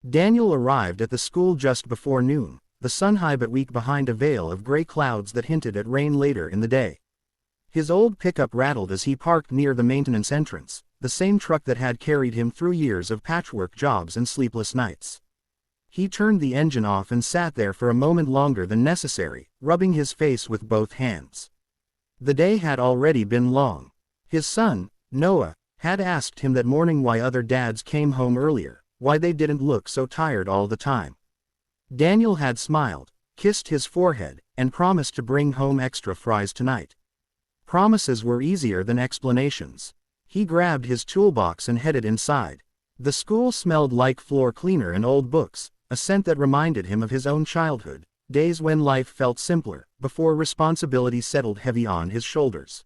Daniel arrived at the school just before noon, the sun high but weak behind a veil of gray clouds that hinted at rain later in the day. His old pickup rattled as he parked near the maintenance entrance, the same truck that had carried him through years of patchwork jobs and sleepless nights. He turned the engine off and sat there for a moment longer than necessary, rubbing his face with both hands. The day had already been long. His son, Noah, had asked him that morning why other dads came home earlier, why they didn't look so tired all the time. Daniel had smiled, kissed his forehead, and promised to bring home extra fries tonight. Promises were easier than explanations. He grabbed his toolbox and headed inside. The school smelled like floor cleaner and old books, a scent that reminded him of his own childhood, days when life felt simpler, before responsibility settled heavy on his shoulders.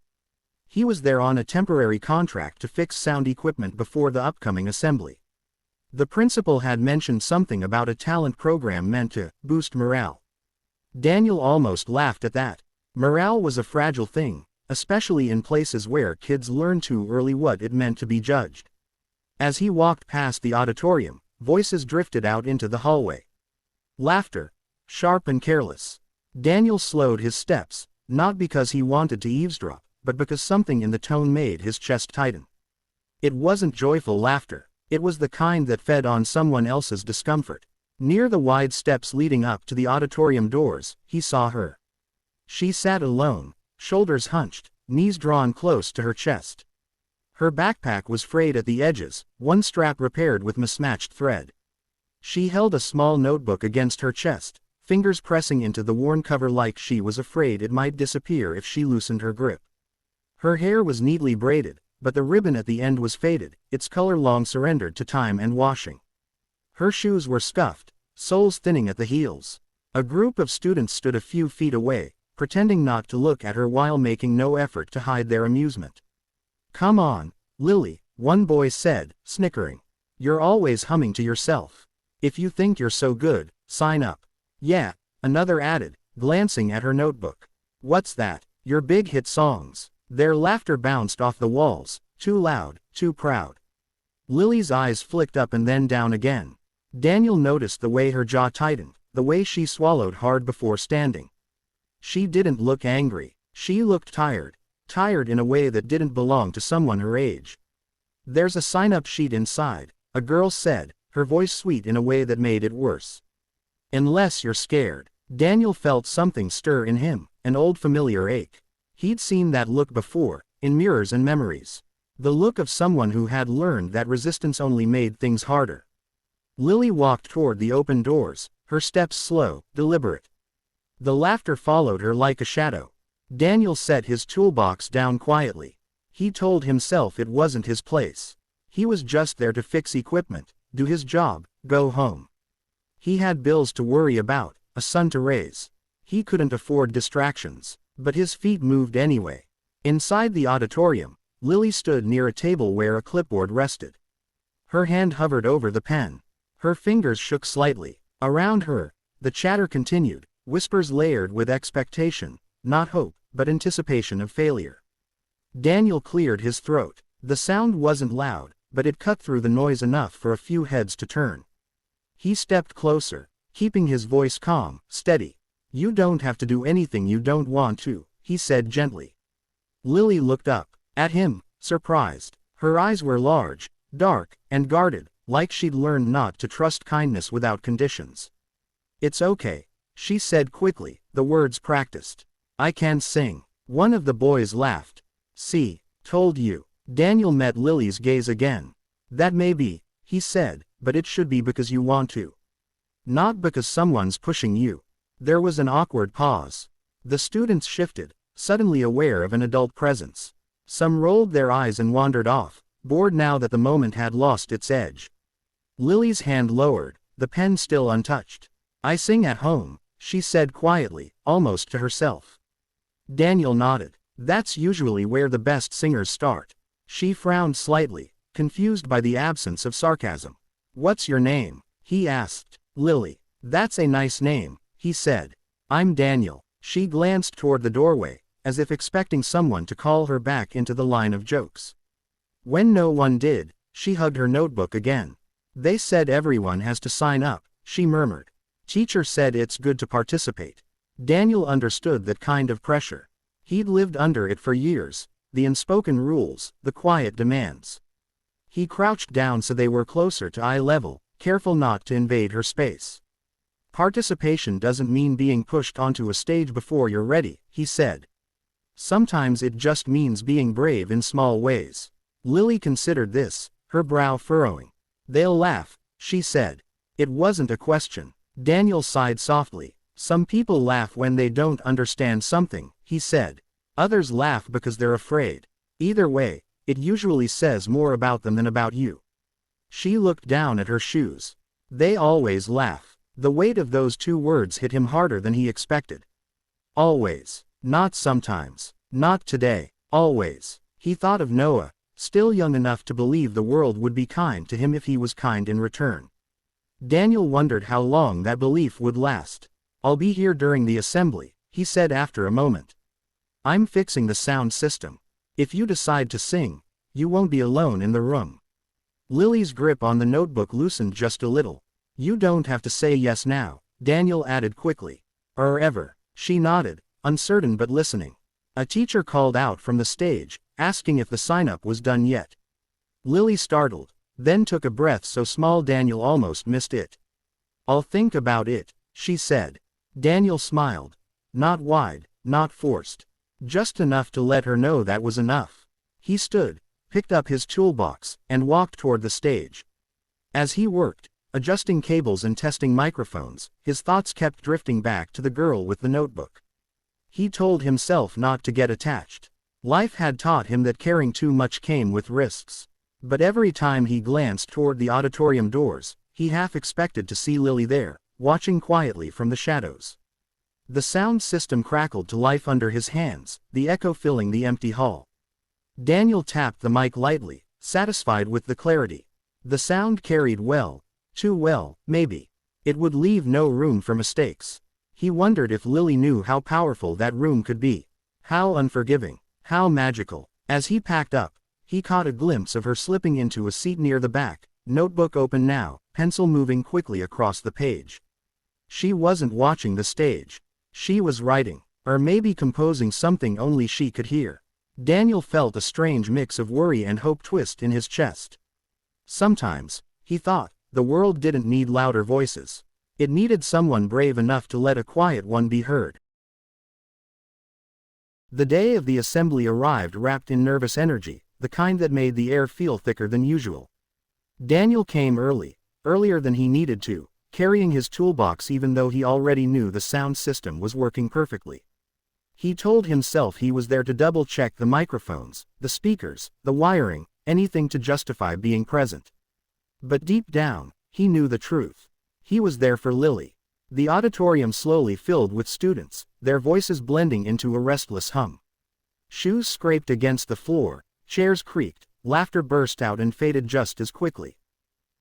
He was there on a temporary contract to fix sound equipment before the upcoming assembly. The principal had mentioned something about a talent program meant to boost morale. Daniel almost laughed at that. Morale was a fragile thing, especially in places where kids learn too early what it meant to be judged. As he walked past the auditorium, voices drifted out into the hallway. Laughter, sharp and careless. Daniel slowed his steps, not because he wanted to eavesdrop, but because something in the tone made his chest tighten. It wasn't joyful laughter. It was the kind that fed on someone else's discomfort. Near the wide steps leading up to the auditorium doors, he saw her. She sat alone, shoulders hunched, knees drawn close to her chest. Her backpack was frayed at the edges, one strap repaired with mismatched thread. She held a small notebook against her chest, fingers pressing into the worn cover like she was afraid it might disappear if she loosened her grip. Her hair was neatly braided, but the ribbon at the end was faded, its color long surrendered to time and washing. Her shoes were scuffed, soles thinning at the heels. A group of students stood a few feet away, pretending not to look at her while making no effort to hide their amusement. "Come on, Lily," one boy said, snickering. "You're always humming to yourself. If you think you're so good, sign up." "Yeah," another added, glancing at her notebook. "What's that?" "Your big hit songs." Their laughter bounced off the walls, too loud, too proud. Lily's eyes flicked up and then down again. Daniel noticed the way her jaw tightened, the way she swallowed hard before standing. She didn't look angry. She looked tired. Tired in a way that didn't belong to someone her age. "There's a sign-up sheet inside," a girl said, her voice sweet in a way that made it worse. "Unless you're scared." Daniel felt something stir in him, an old familiar ache. He'd seen that look before, in mirrors and memories. The look of someone who had learned that resistance only made things harder. Lily walked toward the open doors, her steps slow, deliberate. The laughter followed her like a shadow. Daniel set his toolbox down quietly. He told himself it wasn't his place. He was just there to fix equipment, do his job, go home. He had bills to worry about, a son to raise. He couldn't afford distractions. But his feet moved anyway. Inside the auditorium, Lily stood near a table where a clipboard rested. Her hand hovered over the pen. Her fingers shook slightly. Around her, the chatter continued, whispers layered with expectation, not hope, but anticipation of failure. Daniel cleared his throat. The sound wasn't loud, but it cut through the noise enough for a few heads to turn. He stepped closer, keeping his voice calm, steady. "You don't have to do anything you don't want to," he said gently. Lily looked up at him, surprised. Her eyes were large, dark, and guarded, like she'd learned not to trust kindness without conditions. "It's okay," she said quickly, the words practiced. "I can sing." One of the boys laughed. "See, told you." Daniel met Lily's gaze again. "That may be," he said, "but it should be because you want to. Not because someone's pushing you." There was an awkward pause. The students shifted, suddenly aware of an adult presence. Some rolled their eyes and wandered off, bored now that the moment had lost its edge. Lily's hand lowered, the pen still untouched. "I sing at home," she said quietly, almost to herself. Daniel nodded. "That's usually where the best singers start." She frowned slightly, confused by the absence of sarcasm. "What's your name?" he asked. "Lily." "That's a nice name," he said. "I'm Daniel." She glanced toward the doorway, as if expecting someone to call her back into the line of jokes. When no one did, she hugged her notebook again. They said everyone has to sign up, she murmured. Teacher said it's good to participate. Daniel understood that kind of pressure. He'd lived under it for years, the unspoken rules, the quiet demands. He crouched down so they were closer to eye level, careful not to invade her space. Participation doesn't mean being pushed onto a stage before you're ready, he said. Sometimes it just means being brave in small ways. Lily considered this, her brow furrowing. They'll laugh, she said. It wasn't a question. Daniel sighed softly. Some people laugh when they don't understand something, he said. Others laugh because they're afraid. Either way, it usually says more about them than about you. She looked down at her shoes. They always laugh. The weight of those two words hit him harder than he expected. Always. Not sometimes. Not today. Always. He thought of Noah, still young enough to believe the world would be kind to him if he was kind in return. Daniel wondered how long that belief would last. I'll be here during the assembly, he said after a moment. I'm fixing the sound system. If you decide to sing, you won't be alone in the room. Lily's grip on the notebook loosened just a little. You don't have to say yes now, Daniel added quickly. Or ever. She nodded, uncertain but listening. A teacher called out from the stage, asking if the sign-up was done yet. Lily startled, then took a breath so small Daniel almost missed it. I'll think about it, she said. Daniel smiled. Not wide, not forced. Just enough to let her know that was enough. He stood, picked up his toolbox, and walked toward the stage. As he worked, adjusting cables and testing microphones, his thoughts kept drifting back to the girl with the notebook. He told himself not to get attached. Life had taught him that caring too much came with risks. But every time he glanced toward the auditorium doors, he half expected to see Lily there, watching quietly from the shadows. The sound system crackled to life under his hands, the echo filling the empty hall. Daniel tapped the mic lightly, satisfied with the clarity. The sound carried well, too well, maybe. It would leave no room for mistakes. He wondered if Lily knew how powerful that room could be. How unforgiving, how magical. As he packed up, he caught a glimpse of her slipping into a seat near the back, notebook open now, pencil moving quickly across the page. She wasn't watching the stage. She was writing, or maybe composing something only she could hear. Daniel felt a strange mix of worry and hope twist in his chest. Sometimes, he thought, the world didn't need louder voices. It needed someone brave enough to let a quiet one be heard. The day of the assembly arrived wrapped in nervous energy, the kind that made the air feel thicker than usual. Daniel came early, earlier than he needed to, carrying his toolbox even though he already knew the sound system was working perfectly. He told himself he was there to double-check the microphones, the speakers, the wiring, anything to justify being present. But deep down, he knew the truth. He was there for Lily. The auditorium slowly filled with students, their voices blending into a restless hum. Shoes scraped against the floor, chairs creaked, laughter burst out and faded just as quickly.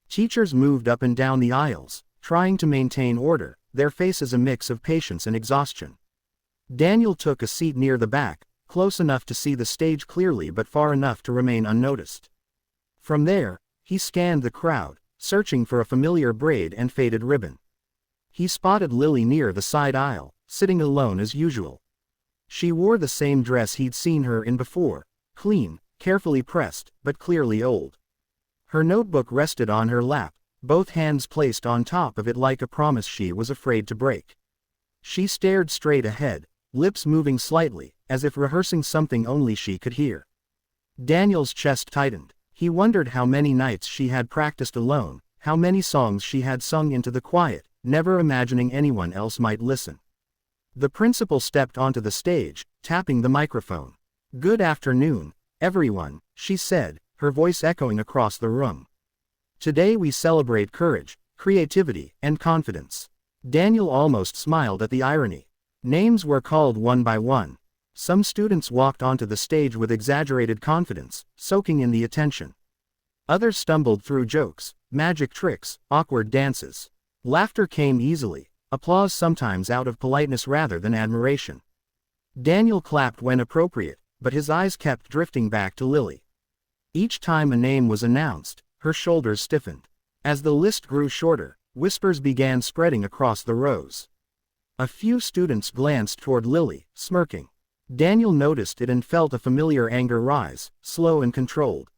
Teachers moved up and down the aisles, trying to maintain order, their faces a mix of patience and exhaustion. Daniel took a seat near the back, close enough to see the stage clearly but far enough to remain unnoticed. From there, he scanned the crowd, searching for a familiar braid and faded ribbon. He spotted Lily near the side aisle, sitting alone as usual. She wore the same dress he'd seen her in before, clean, carefully pressed, but clearly old. Her notebook rested on her lap, both hands placed on top of it like a promise she was afraid to break. She stared straight ahead, lips moving slightly, as if rehearsing something only she could hear. Daniel's chest tightened. He wondered how many nights she had practiced alone, how many songs she had sung into the quiet, never imagining anyone else might listen. The principal stepped onto the stage, tapping the microphone. "Good afternoon, everyone," she said, her voice echoing across the room. "Today we celebrate courage, creativity, and confidence." Daniel almost smiled at the irony. Names were called one by one. Some students walked onto the stage with exaggerated confidence, soaking in the attention. Others stumbled through jokes, magic tricks, awkward dances. Laughter came easily, applause sometimes out of politeness rather than admiration. Daniel clapped when appropriate, but his eyes kept drifting back to Lily. Each time a name was announced, her shoulders stiffened. As the list grew shorter, whispers began spreading across the rows. A few students glanced toward Lily, smirking. Daniel noticed it and felt a familiar anger rise, slow and controlled.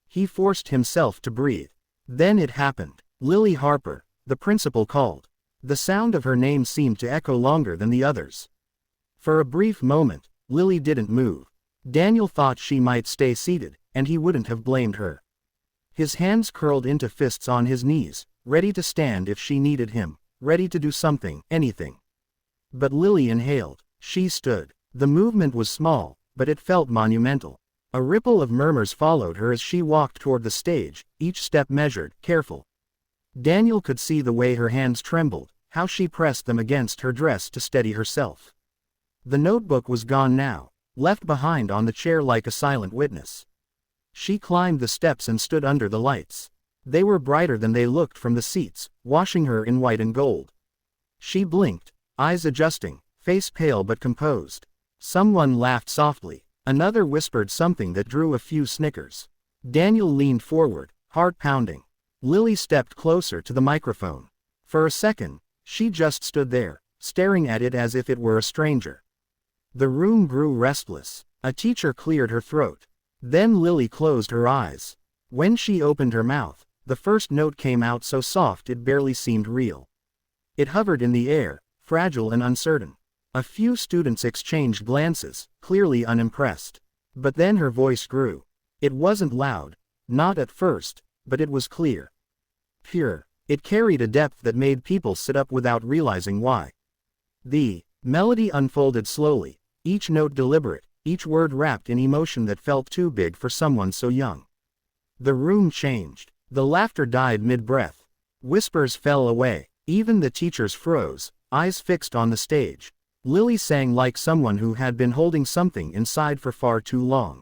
He forced himself to breathe. Then it happened. Lily Harper, the principal called. The sound of her name seemed to echo longer than the others. For a brief moment, Lily didn't move. Daniel thought she might stay seated, and he wouldn't have blamed her. His hands curled into fists on his knees, ready to stand if she needed him, ready to do something, anything. But Lily inhaled. She stood. The movement was small, but it felt monumental. A ripple of murmurs followed her as she walked toward the stage, each step measured, careful. Daniel could see the way her hands trembled, how she pressed them against her dress to steady herself. The notebook was gone now, left behind on the chair like a silent witness. She climbed the steps and stood under the lights. They were brighter than they looked from the seats, washing her in white and gold. She blinked, eyes adjusting, face pale but composed. Someone laughed softly. Another whispered something that drew a few snickers. Daniel leaned forward, heart pounding. Lily stepped closer to the microphone. For a second, she just stood there, staring at it as if it were a stranger. The room grew restless. A teacher cleared her throat. Then Lily closed her eyes. When she opened her mouth, the first note came out so soft it barely seemed real. It hovered in the air, fragile and uncertain. A few students exchanged glances, clearly unimpressed. But then her voice grew. It wasn't loud, not at first, but it was clear. Pure. It carried a depth that made people sit up without realizing why. The melody unfolded slowly, each note deliberate, each word wrapped in emotion that felt too big for someone so young. The room changed. The laughter died mid-breath. Whispers fell away. Even the teachers froze, eyes fixed on the stage. Lily sang like someone who had been holding something inside for far too long.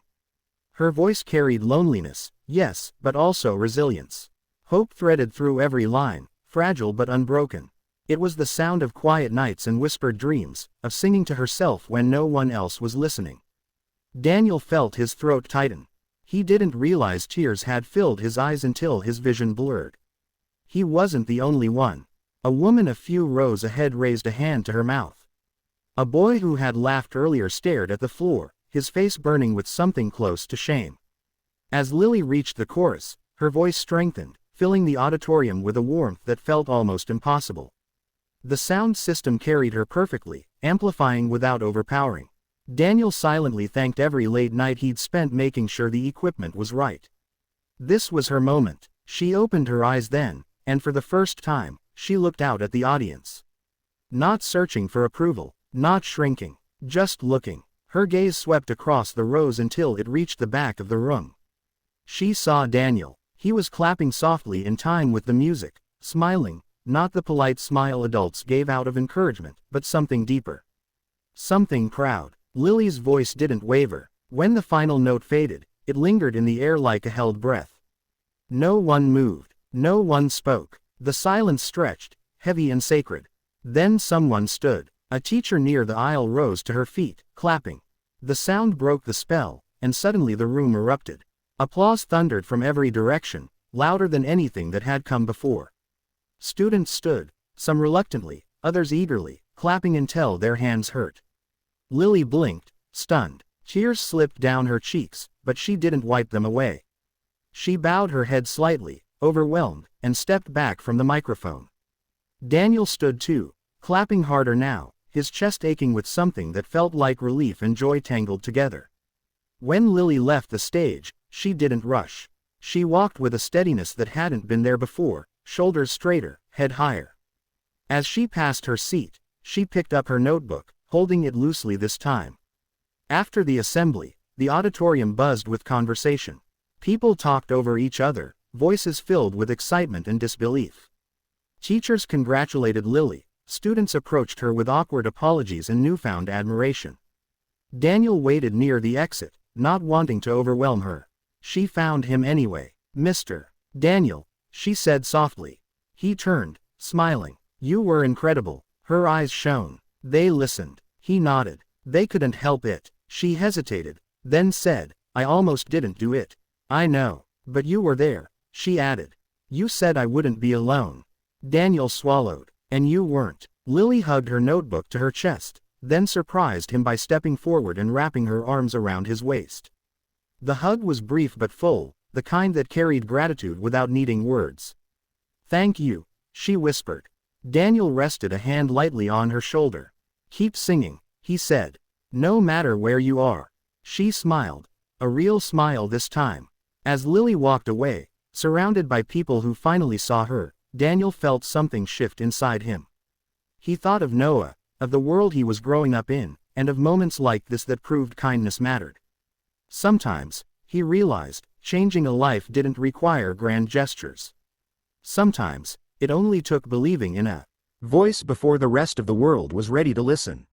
Her voice carried loneliness, yes, but also resilience. Hope threaded through every line, fragile but unbroken. It was the sound of quiet nights and whispered dreams, of singing to herself when no one else was listening. Daniel felt his throat tighten. He didn't realize tears had filled his eyes until his vision blurred. He wasn't the only one. A woman a few rows ahead raised a hand to her mouth. A boy who had laughed earlier stared at the floor, his face burning with something close to shame. As Lily reached the chorus, her voice strengthened, filling the auditorium with a warmth that felt almost impossible. The sound system carried her perfectly, amplifying without overpowering. Daniel silently thanked every late night he'd spent making sure the equipment was right. This was her moment. She opened her eyes then, and for the first time, she looked out at the audience. Not searching for approval, not shrinking, just looking. Her gaze swept across the rows until it reached the back of the room. She saw Daniel. He was clapping softly in time with the music, smiling, not the polite smile adults gave out of encouragement, but something deeper. Something proud. Lily's voice didn't waver. When the final note faded, it lingered in the air like a held breath. No one moved. No one spoke. The silence stretched, heavy and sacred. Then someone stood. A teacher near the aisle rose to her feet, clapping. The sound broke the spell, and suddenly the room erupted. Applause thundered from every direction, louder than anything that had come before. Students stood, some reluctantly, others eagerly, clapping until their hands hurt. Lily blinked, stunned. Tears slipped down her cheeks, but she didn't wipe them away. She bowed her head slightly, overwhelmed, and stepped back from the microphone. Daniel stood too, clapping harder now, his chest aching with something that felt like relief and joy tangled together. When Lily left the stage, she didn't rush. She walked with a steadiness that hadn't been there before, shoulders straighter, head higher. As she passed her seat, she picked up her notebook, holding it loosely this time. After the assembly, the auditorium buzzed with conversation. People talked over each other, voices filled with excitement and disbelief. Teachers congratulated Lily. Students approached her with awkward apologies and newfound admiration. Daniel waited near the exit, not wanting to overwhelm her. She found him anyway. "Mr. Daniel," she said softly. He turned, smiling. "You were incredible." Her eyes shone. They listened. He nodded. "They couldn't help it." She hesitated, then said, "I almost didn't do it." "I know. But you were there," she added. You said I wouldn't be alone. Daniel swallowed. And you weren't. Lily hugged her notebook to her chest, then surprised him by stepping forward and wrapping her arms around his waist. The hug was brief but full, the kind that carried gratitude without needing words. Thank you, she whispered. Daniel rested a hand lightly on her shoulder. Keep singing, he said. No matter where you are. She smiled. A real smile this time. As Lily walked away, surrounded by people who finally saw her, Daniel felt something shift inside him. He thought of Noah, of the world he was growing up in, and of moments like this that proved kindness mattered. Sometimes, he realized, changing a life didn't require grand gestures. Sometimes, it only took believing in a voice before the rest of the world was ready to listen.